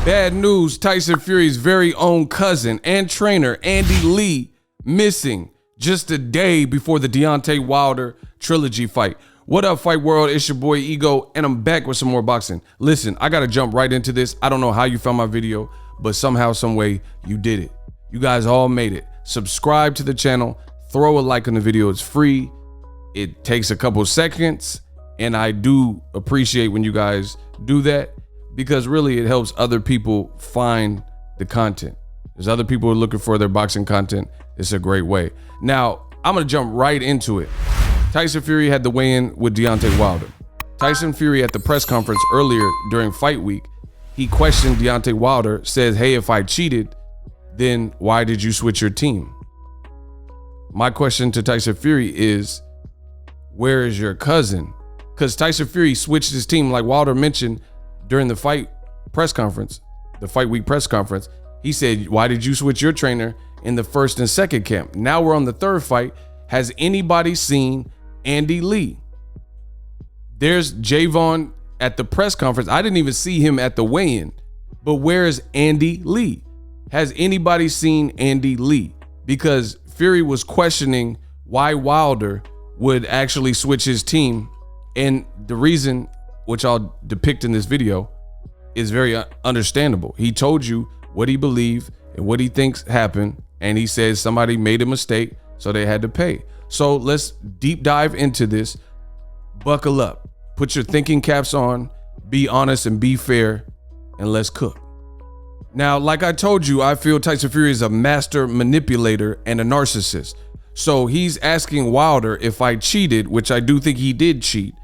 Bad news, Tyson Fury's very own cousin and trainer, Andy Lee, missing just a day before the Deontay Wilder trilogy fight. What up, Fight World? It's your boy Ego, and I'm back with some more boxing. Listen, I gotta jump right into this. I don't know how you found my video, but somehow, some way, you did it. You guys all made it. Subscribe to the channel, throw a like on the video. It's free. It takes a couple seconds, and I do appreciate when you guys do that, because really it helps other people find the content. There's other people who are looking for their boxing content. It's a great way. Now, I'm gonna jump right into it. Tyson Fury had the weigh-in with Deontay Wilder. Tyson Fury at the press conference earlier during fight week, he questioned Deontay Wilder, says, hey, if I cheated, then why did you switch your team? My question to Tyson Fury is, where is your cousin? Because Tyson Fury switched his team, like Wilder mentioned during the fight press conference, the fight week press conference. He said, why did you switch your trainer in the first and second camp? Now we're on the third fight. Has anybody seen Andy Lee? There's Javon at the press conference. I didn't even see him at the weigh-in, but where is Andy Lee? Has anybody seen Andy Lee? Because Fury was questioning why Wilder would actually switch his team. And the reason, which I'll depict in this video, is very understandable. He told you what he believed and what he thinks happened. And he says somebody made a mistake, so they had to pay. So let's deep dive into this. Buckle up, put your thinking caps on, be honest and be fair, and let's cook. Now, like I told you, I feel Tyson Fury is a master manipulator and a narcissist. So he's asking Wilder if I cheated, which I do think he did cheat.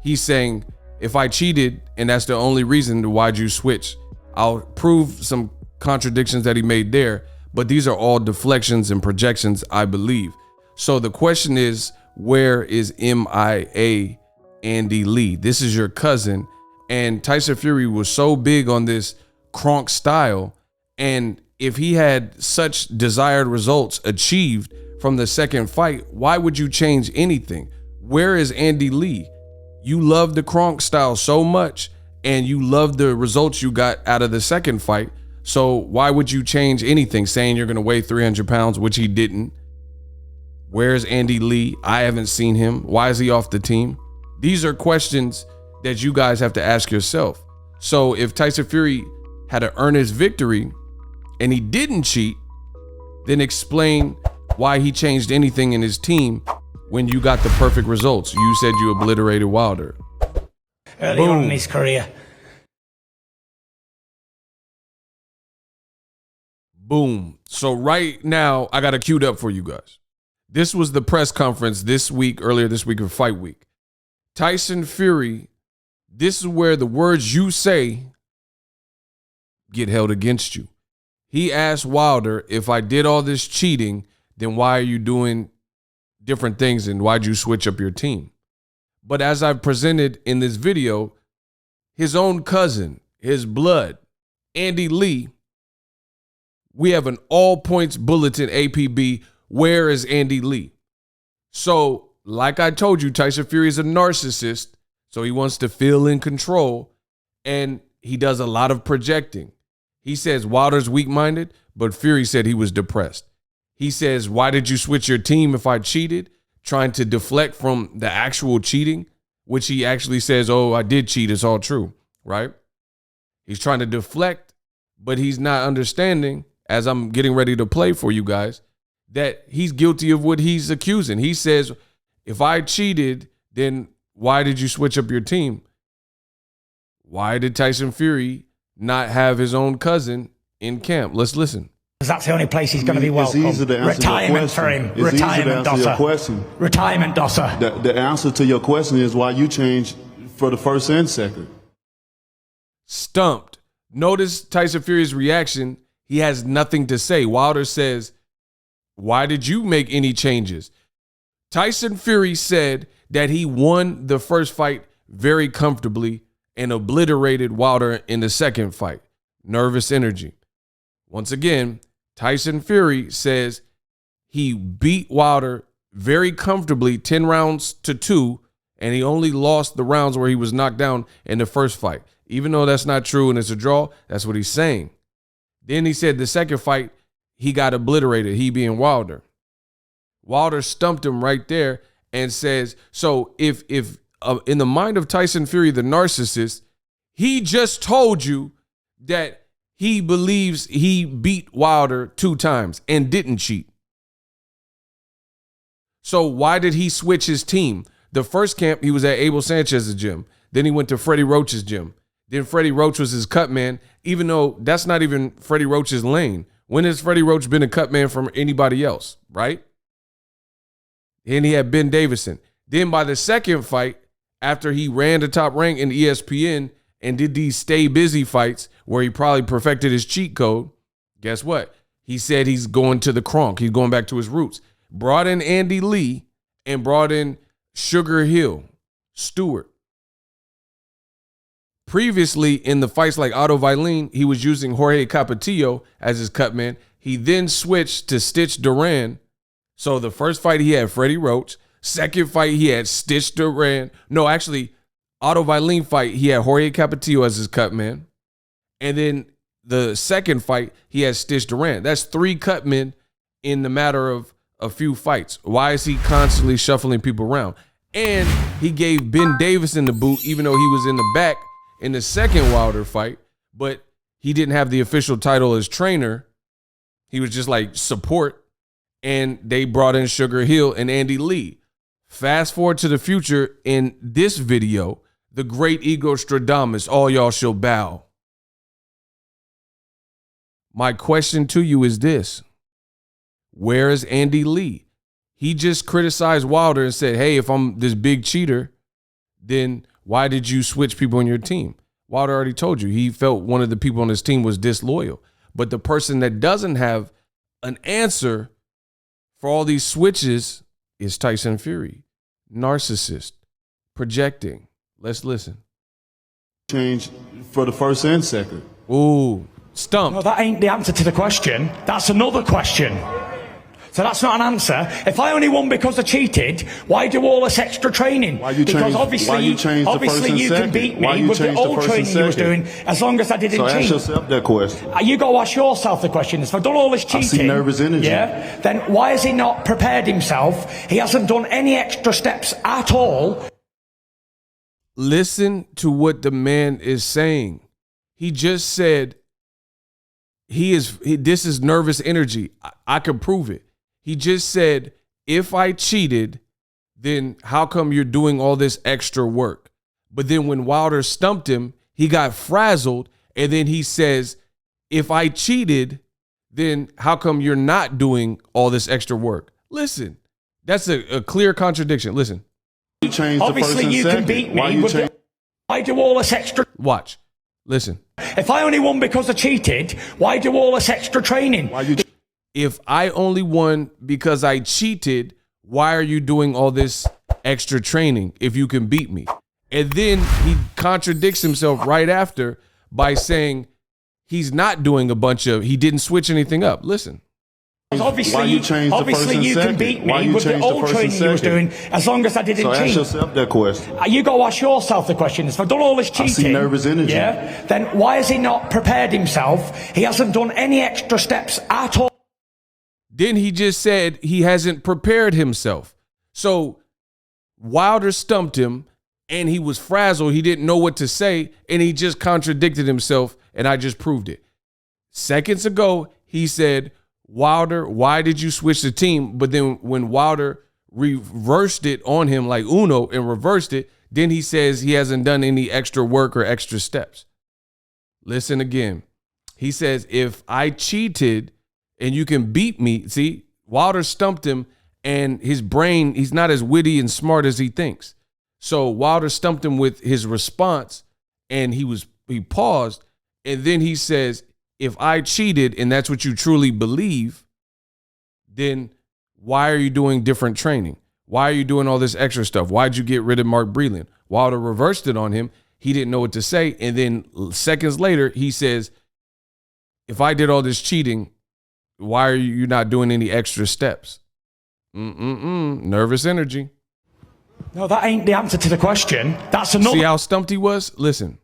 He's saying, if I cheated and that's the only reason, why'd you switch? I'll prove some contradictions that he made there, but these are all deflections and projections, I believe. So the question is, where is MIA Andy Lee? This is your cousin. And Tyson Fury was so big on this Kronk style. And if he had such desired results achieved from the second fight, why would you change anything? Where is Andy Lee? You love the Kronk style so much, and you love the results you got out of the second fight. So why would you change anything, saying you're going to weigh 300 pounds, which he didn't? Where's Andy Lee? I haven't seen him. Why is he off the team? These are questions that you guys have to ask yourself. So if Tyson Fury had to earn his victory and he didn't cheat, then explain why he changed anything in his team when you got the perfect results. You said you obliterated Wilder. Early on in his career. Boom. So right now, I got it queued up for you guys. This was the press conference this week, earlier this week of fight week. Tyson Fury, this is where the words you say get held against you. He asked Wilder, if I did all this cheating, then why are you doing different things and why'd you switch up your team? But as I've presented in this video, his own cousin, his blood, Andy Lee, we have an all points bulletin APB. Where is Andy Lee? So like I told you, Tyson Fury is a narcissist. So he wants to feel in control, and he does a lot of projecting. He says Wilder's weak-minded, but Fury said he was depressed. He says, why did you switch your team if I cheated? Trying to deflect from the actual cheating, which he actually says, oh, I did cheat. It's all true, right? He's trying to deflect, but he's not understanding, as I'm getting ready to play for you guys, that he's guilty of what he's accusing. He says, if I cheated, then why did you switch up your team? Why did Tyson Fury not have his own cousin in camp? Let's listen. Because that's the only place he's going to be welcome. It's easy to answer Retirement for him. It's Retirement easy to answer your dosser. question. Retirement dosser. The answer to your question is why you changed for the first and second. Stumped. Notice Tyson Fury's reaction. He has nothing to say. Wilder says, why did you make any changes? Tyson Fury said that he won the first fight very comfortably and obliterated Wilder in the second fight. Nervous energy. Once again, Tyson Fury says he beat Wilder very comfortably, 10 rounds to 2, and he only lost the rounds where he was knocked down in the first fight. Even though that's not true and it's a draw, that's what he's saying. Then he said the second fight, he got obliterated, he being Wilder. Wilder stumped him right there and says, so if in the mind of Tyson Fury, the narcissist, he just told you that he believes he beat Wilder 2 times and didn't cheat. So why did he switch his team? The first camp, he was at Abel Sanchez's gym. Then he went to Freddie Roach's gym. Then Freddie Roach was his cut man, even though that's not even Freddie Roach's lane. When has Freddie Roach been a cut man from anybody else, right? And he had Ben Davison. Then by the second fight, after he ran the top rank in ESPN and did these stay busy fights where he probably perfected his cheat code, guess what? He said he's going to the Kronk. He's going back to his roots. Brought in Andy Lee and brought in Sugar Hill Stewart. Previously, in the fights like Otto Vailin, he was using Jorge Capetillo as his cut man. He then switched to Stitch Duran. So the first fight, he had Freddie Roach. Second fight, he had Stitch Duran. No, actually, Otto Vailin fight, he had Jorge Capetillo as his cut man. And then the second fight, he had Stitch Duran. That's 3 cut men in the matter of a few fights. Why is he constantly shuffling people around? And he gave Ben Davison the boot, even though he was in the back in the second Wilder fight, but he didn't have the official title as trainer. He was just like support. And they brought in Sugar Hill and Andy Lee. Fast forward to the future in this video, the great Ego Stradamus, all y'all shall bow. My question to you is this. Where is Andy Lee? He just criticized Wilder and said, hey, if I'm this big cheater, then why did you switch people on your team? Wilder already told you he felt one of the people on his team was disloyal. But the person that doesn't have an answer for all these switches is Tyson Fury. Narcissist. Projecting. Let's listen. Change for the first and second. Ooh, stumped. No, that ain't the answer to the question. That's another question. So that's not an answer. If I only won because I cheated, why do all this extra training? Because obviously you can beat me with the old training you was doing as long as I didn't cheat. So ask yourself that question. You got to ask yourself the question. If I've done all this cheating, I see nervous energy. Yeah, then why has he not prepared himself? He hasn't done any extra steps at all. Listen to what the man is saying. He just said this is nervous energy. I can prove it. He just said, if I cheated, then how come you're doing all this extra work? But then when Wilder stumped him, he got frazzled. And then he says, if I cheated, then how come you're not doing all this extra work? Listen, that's a clear contradiction. Listen. Obviously you can beat me with the, I do all this extra. Watch. Listen. If I only won because I cheated, why do all this extra training? If I only won because I cheated, why are you doing all this extra training if you can beat me? And then he contradicts himself right after by saying he's not doing he didn't switch anything up. Listen. Obviously you can beat me with the old training you was doing as long as I didn't cheat. So ask yourself that question. You got to ask yourself the question. If I've done all this cheating, I see nervous energy. Yeah, then why has he not prepared himself? He hasn't done any extra steps at all. Then he just said he hasn't prepared himself. So Wilder stumped him and he was frazzled. He didn't know what to say and he just contradicted himself and I just proved it. Seconds ago, he said, Wilder, why did you switch the team? But then when Wilder reversed it on him like Uno and reversed it, then he says he hasn't done any extra work or extra steps. Listen again. He says, if I cheated, and you can beat me. See, Wilder stumped him and his brain, he's not as witty and smart as he thinks. So Wilder stumped him with his response and he paused. And then he says, if I cheated and that's what you truly believe, then why are you doing different training? Why are you doing all this extra stuff? Why'd you get rid of Mark Breland? Wilder reversed it on him. He didn't know what to say. And then seconds later, he says, if I did all this cheating, why are you not doing any extra steps? Nervous energy. No, that ain't the answer to the question. That's another. See how stumped he was? Listen.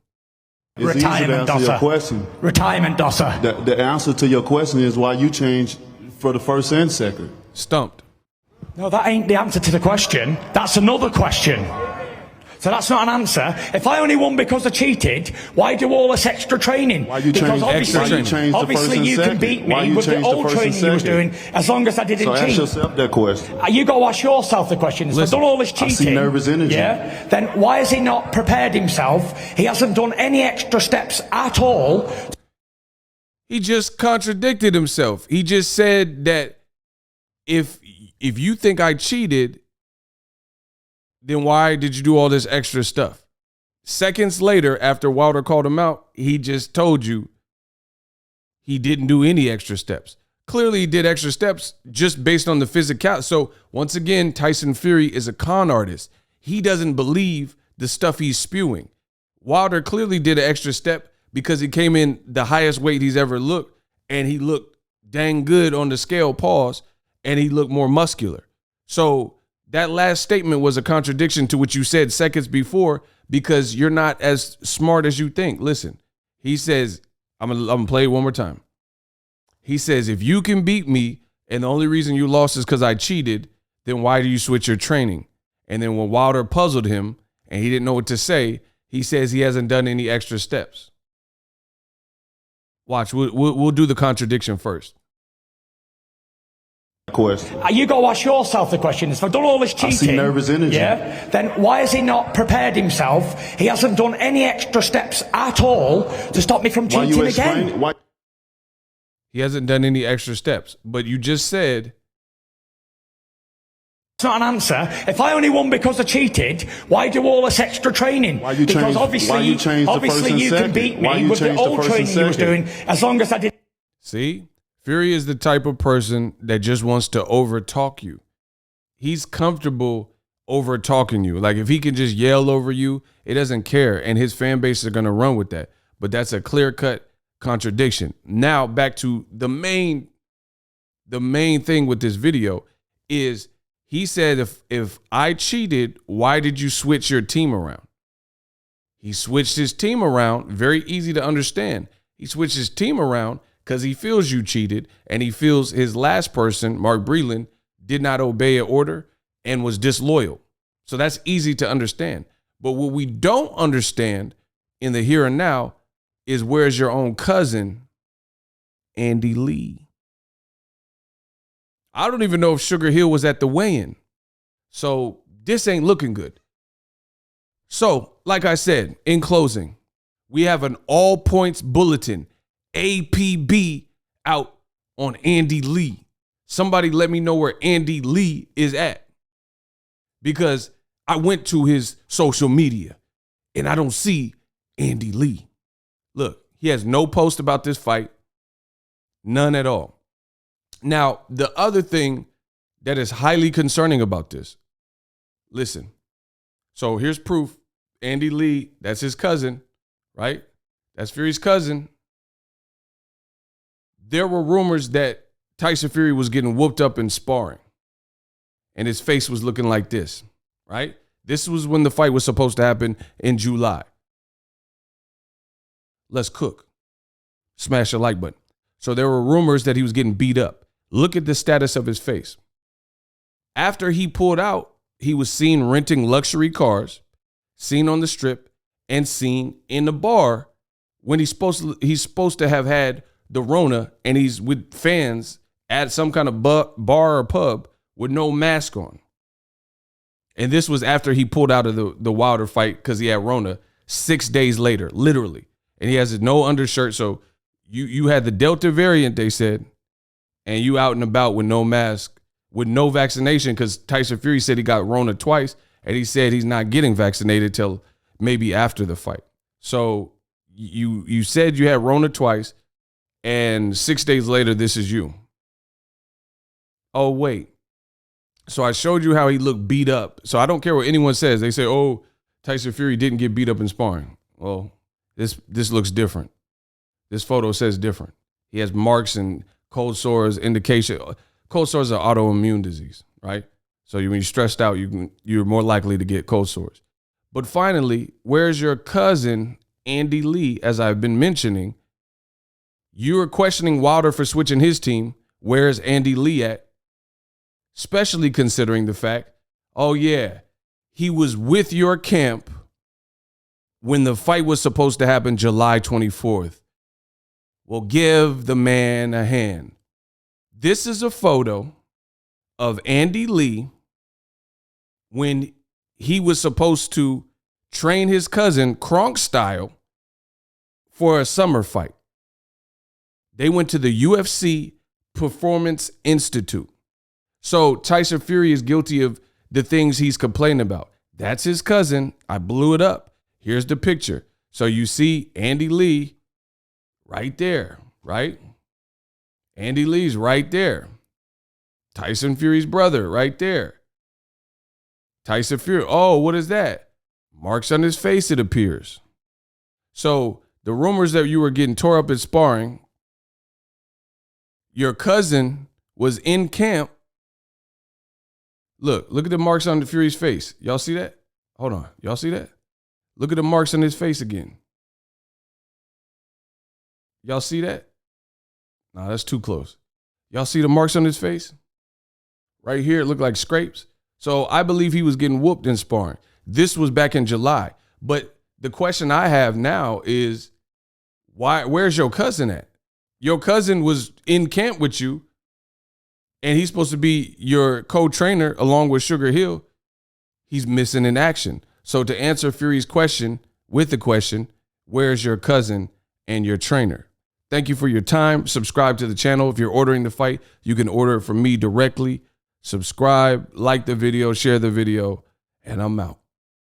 It's easy to answer your question. Retirement dosser. The answer to your question is why you changed for the first and second. Stumped. No, that ain't the answer to the question. That's another question. So that's not an answer. If I only won because I cheated, why do all this extra training? Why you because obviously you can beat me with the old training you was doing as long as I didn't cheat. So ask yourself that question. You got to ask yourself the question. If I've done all this cheating, I see nervous energy. Yeah, then why has he not prepared himself? He hasn't done any extra steps at all. He just contradicted himself. He just said that if you think I cheated, then why did you do all this extra stuff? Seconds later, after Wilder called him out, he just told you he didn't do any extra steps. Clearly, he did extra steps just based on the physicality. So once again, Tyson Fury is a con artist. He doesn't believe the stuff he's spewing. Wilder clearly did an extra step because he came in the highest weight he's ever looked, and he looked dang good on the scale, pause, and he looked more muscular. So that last statement was a contradiction to what you said seconds before because you're not as smart as you think. Listen, he says, I'm gonna play it one more time. He says, if you can beat me and the only reason you lost is because I cheated, then why do you switch your training? And then when Wilder puzzled him and he didn't know what to say, he says he hasn't done any extra steps. Watch, we'll do the contradiction first. Question. You got to ask yourself the question. If I've done all this cheating, I see nervous energy. Yeah, then why has he not prepared himself? He hasn't done any extra steps at all to stop me from cheating again. Why? He hasn't done any extra steps, but you just said. It's not an answer. If I only won because I cheated, why do all this extra training? Because obviously you can beat me with the old training you was doing as long as I did. See? Fury is the type of person that just wants to over-talk you. He's comfortable over-talking you. Like if he can just yell over you, it doesn't care. And his fan base is going to run with that. But that's a clear-cut contradiction. Now back to the main thing with this video is he said, if I cheated, why did you switch your team around? He switched his team around. Very easy to understand. He switched his team around because he feels you cheated and he feels his last person, Mark Breland, did not obey an order and was disloyal. So that's easy to understand. But what we don't understand in the here and now is where's your own cousin, Andy Lee? I don't even know if Sugar Hill was at the weigh-in. So this ain't looking good. So, like I said, in closing, we have an all points bulletin, APB, out on Andy Lee. Somebody let me know where Andy Lee is at. Because I went to his social media and I don't see Andy Lee. Look, he has no post about this fight. None at all. Now, the other thing that is highly concerning about this, listen. So here's proof. Andy Lee, that's his cousin, right? That's Fury's cousin. There were rumors that Tyson Fury was getting whooped up in sparring. And his face was looking like this, right? This was when the fight was supposed to happen in July. Let's cook. Smash the like button. So there were rumors that he was getting beat up. Look at the status of his face. After he pulled out, he was seen renting luxury cars, seen on the strip, and seen in the bar when he's supposed to have had the Rona, and he's with fans at some kind of bar or pub with no mask on. And this was after he pulled out of the Wilder fight because he had Rona 6 days later, literally. And he has no undershirt. So you had the Delta variant, they said, and you out and about with no mask, with no vaccination, because Tyson Fury said he got Rona twice, and he said he's not getting vaccinated till maybe after the fight. So you said you had Rona twice, and 6 days later, this is you. Oh, wait. So I showed you how he looked beat up. So I don't care what anyone says. They say, oh, Tyson Fury didn't get beat up in sparring. Well, this looks different. This photo says different. He has marks and cold sores, indication. Cold sores are autoimmune disease, right? So when you're stressed out, you're more likely to get cold sores. But finally, where's your cousin, Andy Lee, as I've been mentioning, you are questioning Wilder for switching his team. Where's Andy Lee at? Especially considering the fact, oh yeah, he was with your camp when the fight was supposed to happen July 24th. Well, give the man a hand. This is a photo of Andy Lee when he was supposed to train his cousin Kronk style for a summer fight. They went to the UFC Performance Institute. So Tyson Fury is guilty of the things he's complaining about. That's his cousin. I blew it up. Here's the picture. So you see Andy Lee right there, right? Andy Lee's right there. Tyson Fury's brother right there. Tyson Fury. Oh, what is that? Marks on his face, it appears. So the rumors that you were getting tore up in sparring, your cousin was in camp. Look at the marks on the Fury's face. Y'all see that? Hold on. Y'all see that? Look at the marks on his face again. Y'all see that? Nah, that's too close. Y'all see the marks on his face? Right here, it looked like scrapes. So I believe he was getting whooped in sparring. This was back in July. But the question I have now is, where's your cousin at? Your cousin was in camp with you, and he's supposed to be your co-trainer along with Sugar Hill. He's missing in action. So to answer Fury's question with the question, where's your cousin and your trainer? Thank you for your time. Subscribe to the channel. If you're ordering the fight, you can order it from me directly. Subscribe, like the video, share the video, and I'm out.